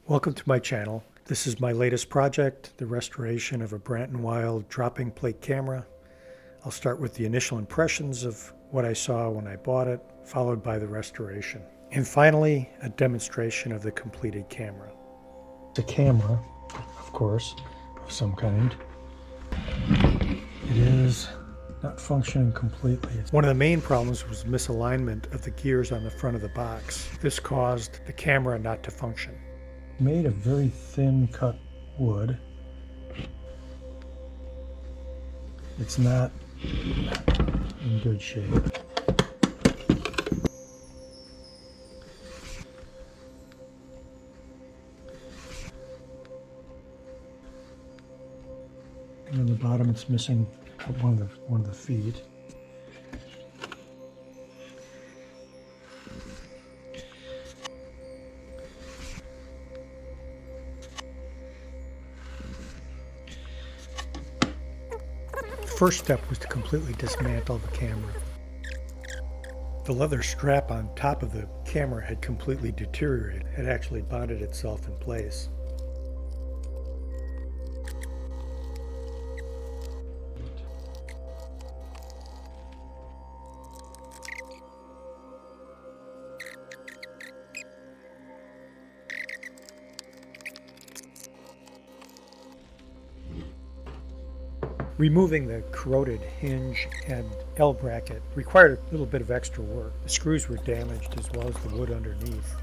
Welcome to my channel. This is my latest project, the restoration of a Brandt and Wilde dropping plate camera. I'll start with the initial impressions of what I saw when I bought it, followed by the restoration. And finally, a demonstration of the completed camera. It's a camera, of course, of some kind. It is not functioning completely. One of the main problems was misalignment of the gears on the front of the box. This caused the camera not to function. Made of very thin cut wood. It's not in good shape. And on the bottom it's missing one of the feet. The first step was to completely dismantle the camera. The leather strap on top of the camera had completely deteriorated. It actually bonded itself in place. Removing the corroded hinge and L bracket required a little bit of extra work. The screws were damaged as well as the wood underneath.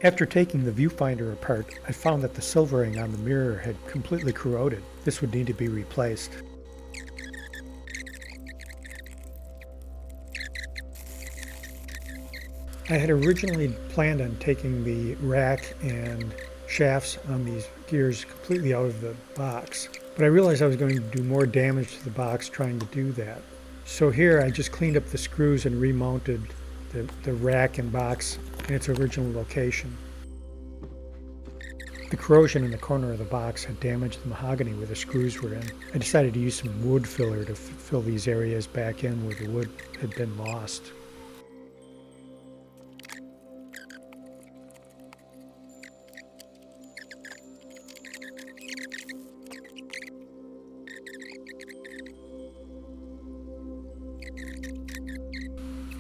After taking the viewfinder apart, I found that the silvering on the mirror had completely corroded. This would need to be replaced. I had originally planned on taking the rack and shafts on these gears completely out of the box, but I realized I was going to do more damage to the box trying to do that. So here I just cleaned up the screws and remounted the rack and box in its original location. The corrosion in the corner of the box had damaged the mahogany where the screws were in. I decided to use some wood filler to fill these areas back in where the wood had been lost.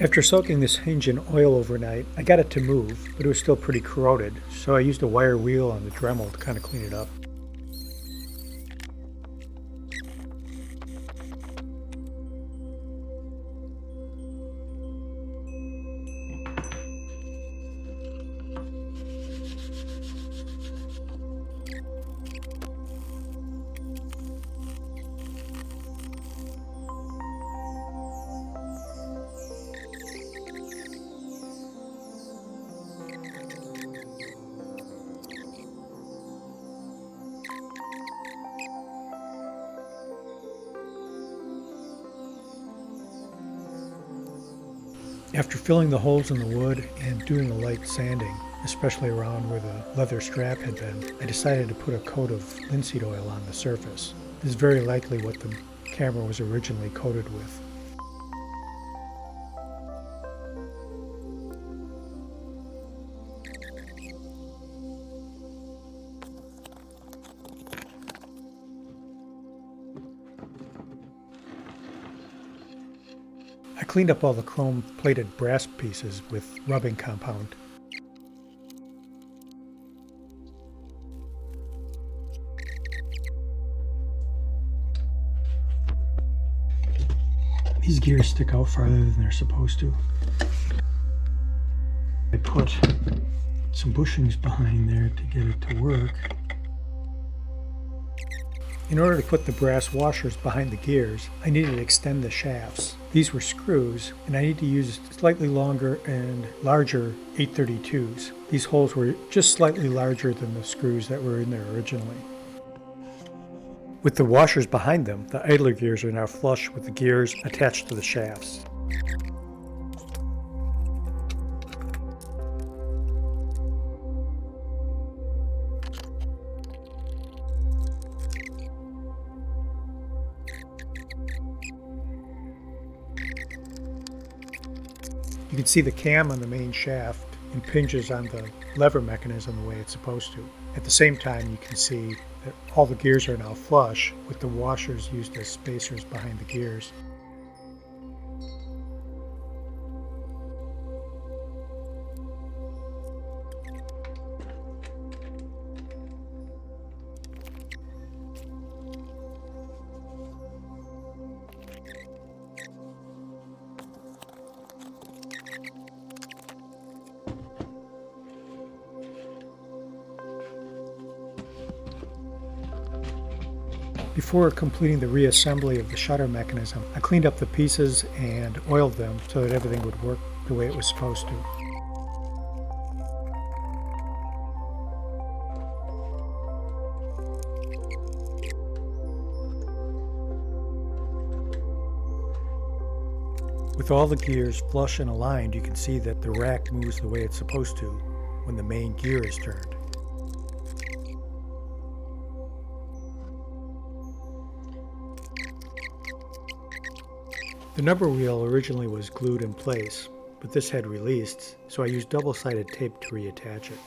After soaking this hinge in oil overnight, I got it to move, but it was still pretty corroded, so I used a wire wheel on the Dremel to kind of clean it up. After filling the holes in the wood and doing a light sanding, especially around where the leather strap had been, I decided to put a coat of linseed oil on the surface. This is very likely what the camera was originally coated with. cleaned up all the chrome-plated brass pieces with rubbing compound. These gears stick out farther than they're supposed to. I put some bushings behind there to get it to work. In order to put the brass washers behind the gears, I needed to extend the shafts. These were screws, and I need to use slightly longer and larger 832s. These holes were just slightly larger than the screws that were in there originally. With the washers behind them, the idler gears are now flush with the gears attached to the shafts. You can see the cam on the main shaft impinges on the lever mechanism the way it's supposed to. At the same time, you can see that all the gears are now flush with the washers used as spacers behind the gears. Before completing the reassembly of the shutter mechanism, I cleaned up the pieces and oiled them so that everything would work the way it was supposed to. With all the gears flush and aligned, you can see that the rack moves the way it's supposed to when the main gear is turned. The number wheel originally was glued in place, but this had released, so I used double-sided tape to reattach it.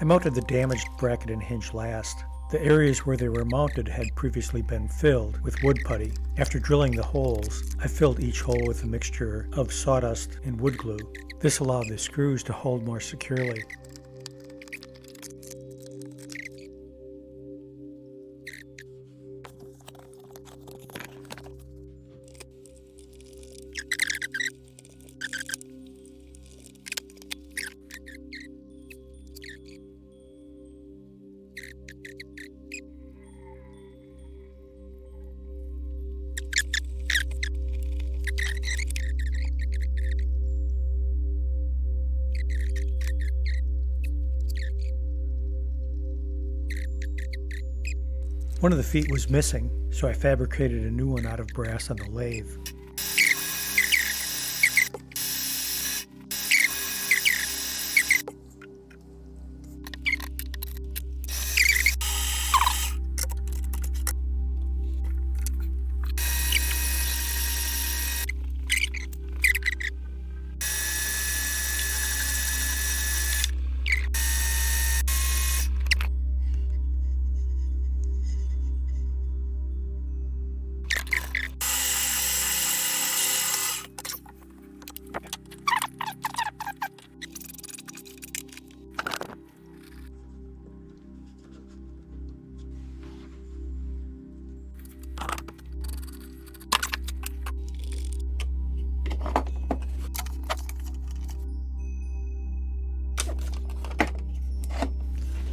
mounted the damaged bracket and hinge last. The areas where they were mounted had previously been filled with wood putty. After drilling the holes, I filled each hole with a mixture of sawdust and wood glue. This allowed the screws to hold more securely. One of the feet was missing, so I fabricated a new one out of brass on the lathe.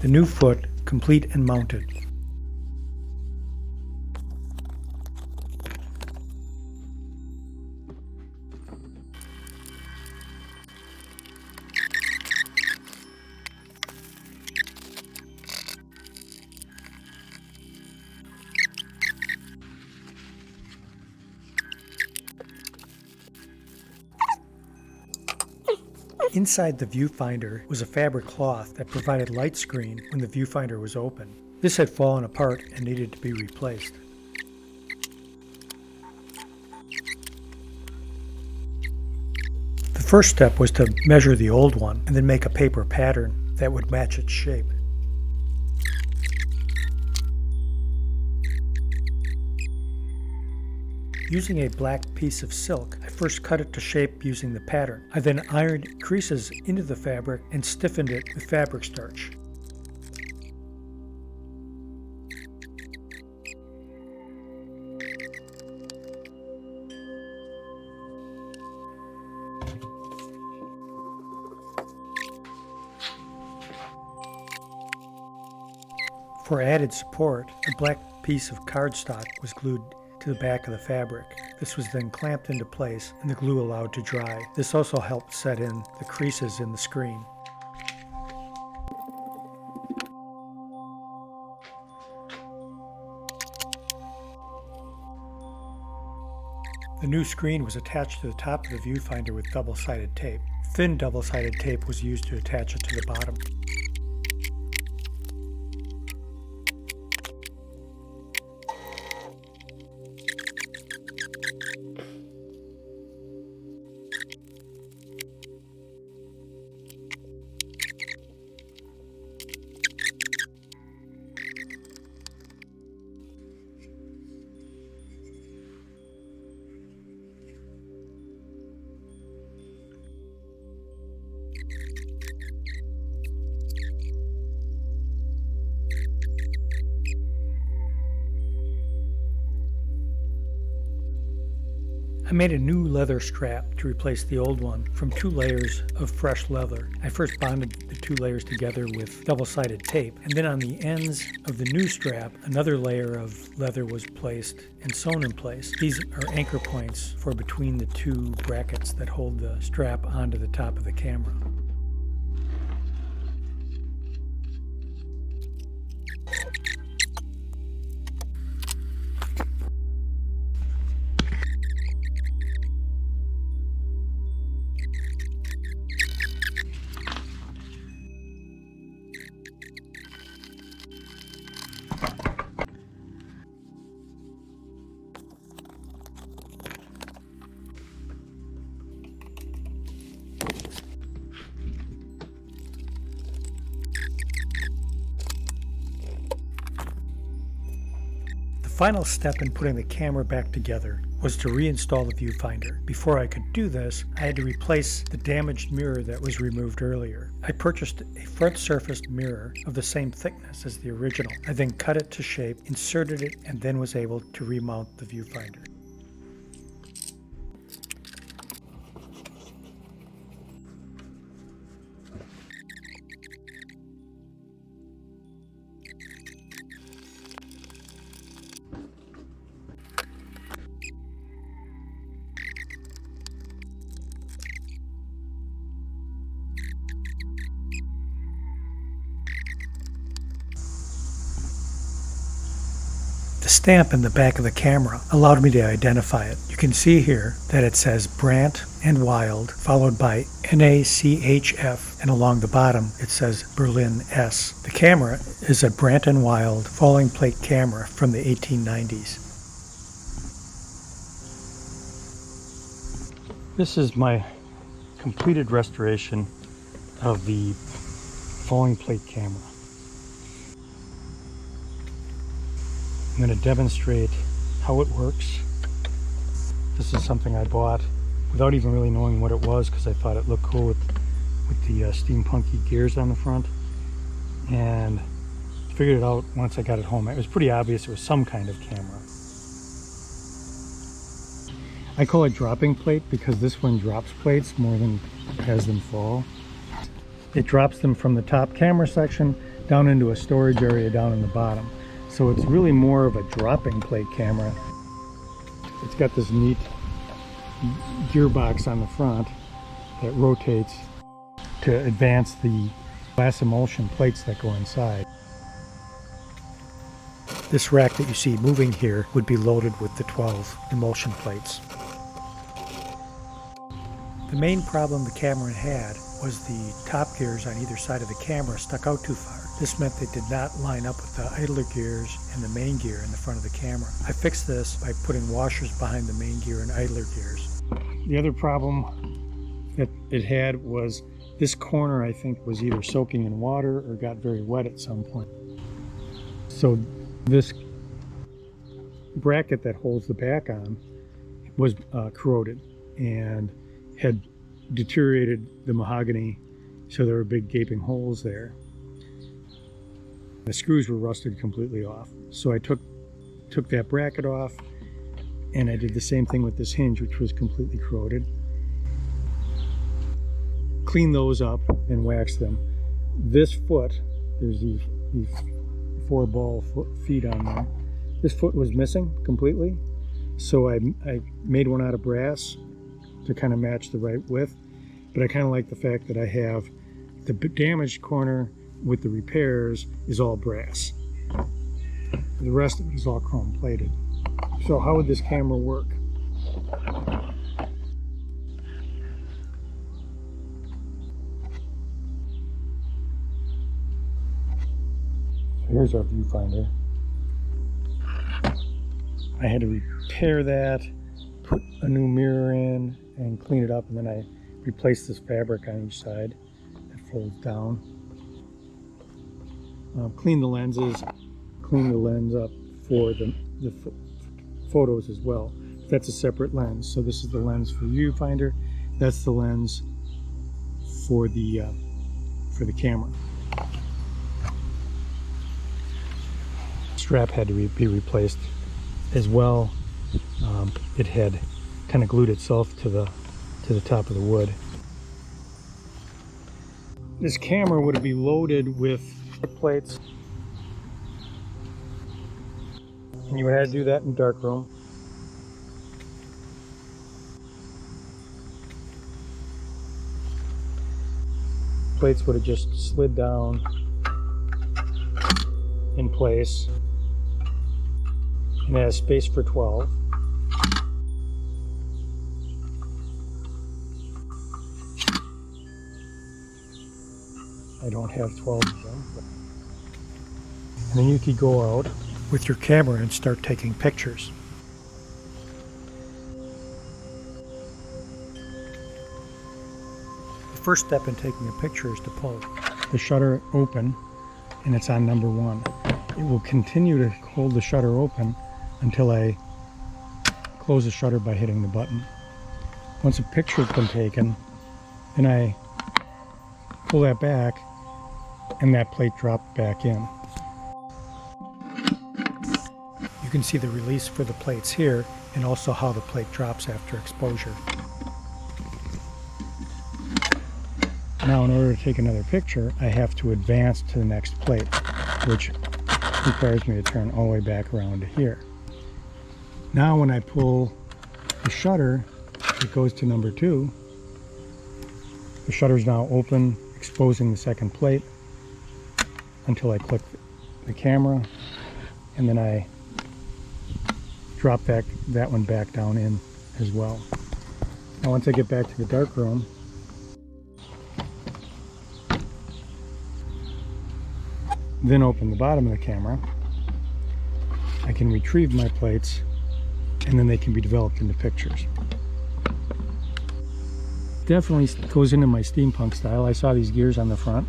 The new foot complete and mounted. Inside the viewfinder was a fabric cloth that provided light screen when the viewfinder was open. This had fallen apart and needed to be replaced. The first step was to measure the old one and then make a paper pattern that would match its shape. Using a black piece of silk, I first cut it to shape using the pattern. I then ironed creases into the fabric and stiffened it with fabric starch. For added support, a black piece of cardstock was glued to the back of the fabric. This was then clamped into place and the glue allowed to dry. This also helped set in the creases in the screen. The new screen was attached to the top of the viewfinder with double-sided tape. Thin double-sided tape was used to attach it to the bottom. I made a new leather strap to replace the old one from 2 layers of fresh leather. I first bonded the 2 layers together with double-sided tape, and then on the ends of the new strap, another layer of leather was placed and sewn in place. These are anchor points for between the 2 brackets that hold the strap onto the top of the camera. final step in putting the camera back together was to reinstall the viewfinder. Before I could do this, I had to replace the damaged mirror that was removed earlier. I purchased a front surfaced mirror of the same thickness as the original. I then cut it to shape, inserted it, and then was able to remount the viewfinder. The stamp in the back of the camera allowed me to identify it. You can see here that it says Brandt and Wilde, followed by NACHF, and along the bottom it says Berlin S. The camera is a Brandt and Wilde falling plate camera from the 1890s. This is my completed restoration of the falling plate camera. I'm going to demonstrate how it works. This is something I bought without even really knowing what it was, because I thought it looked cool with the steampunky gears on the front, and figured it out once I got it home. It was pretty obvious it was some kind of camera. I call it dropping plate because this one drops plates more than has them fall. It drops them from the top camera section down into a storage area down in the bottom. So it's really more of a dropping plate camera. It's got this neat gearbox on the front that rotates to advance the glass emulsion plates that go inside. This rack that you see moving here would be loaded with the 12 emulsion plates. The main problem the camera had was the top gears on either side of the camera stuck out too far. This meant they did not line up with the idler gears and the main gear in the front of the camera. I fixed this by putting washers behind the main gear and idler gears. The other problem that it had was this corner, I think, was either soaking in water or got very wet at some point. So this bracket that holds the back on was corroded and had deteriorated the mahogany, so there were big gaping holes there. The screws were rusted completely off. So I took that bracket off, and I did the same thing with this hinge, which was completely corroded. Cleaned those up and waxed them. This foot, there's these 4 ball feet on there. This foot was missing completely, so I made one out of brass to kind of match the right width. But I kind of like the fact that I have the damaged corner with the repairs is all brass. The rest of it is all chrome plated. So how would this camera work? So here's our viewfinder. I had to repair that, put a new mirror in, and clean it up, and then I replaced this fabric on each side that folds down. Clean the lenses, clean the lens up for the photos as well. That's a separate lens. So this is the lens for Viewfinder. That's the lens for the camera. Strap had to be replaced as well. It had kind of glued itself to the top of the wood. This camera would be loaded with plates, and you would have to do that in darkroom. Plates would have just slid down in place, and it has space for 12. I don't have 12 of them. And then you could go out with your camera and start taking pictures. The first step in taking a picture is to pull the shutter open, and it's on number 1. It will continue to hold the shutter open until I close the shutter by hitting the button. Once a picture's been taken, then I pull that back and that plate dropped back in. You can see the release for the plates here and also how the plate drops after exposure. Now in order to take another picture, I have to advance to the next plate, which requires me to turn all the way back around to here. Now when I pull the shutter, it goes to number 2. The shutter is now open, exposing the second plate until I click the camera, and then I drop that one back down in as well. Now once I get back to the darkroom, then open the bottom of the camera, I can retrieve my plates and then they can be developed into pictures. Definitely goes into my steampunk style. I saw these gears on the front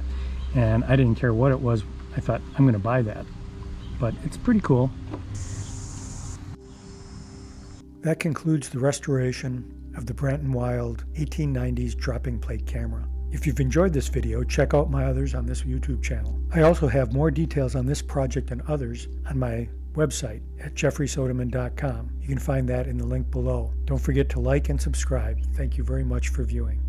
and I didn't care what it was. I thought, I'm going to buy that. But it's pretty cool. That concludes the restoration of the Brandt & Wilde 1890s dropping plate camera. If you've enjoyed this video, check out my others on this YouTube channel. I also have more details on this project and others on my website at jeffreysoderman.com. You can find that in the link below. Don't forget to like and subscribe. Thank you very much for viewing.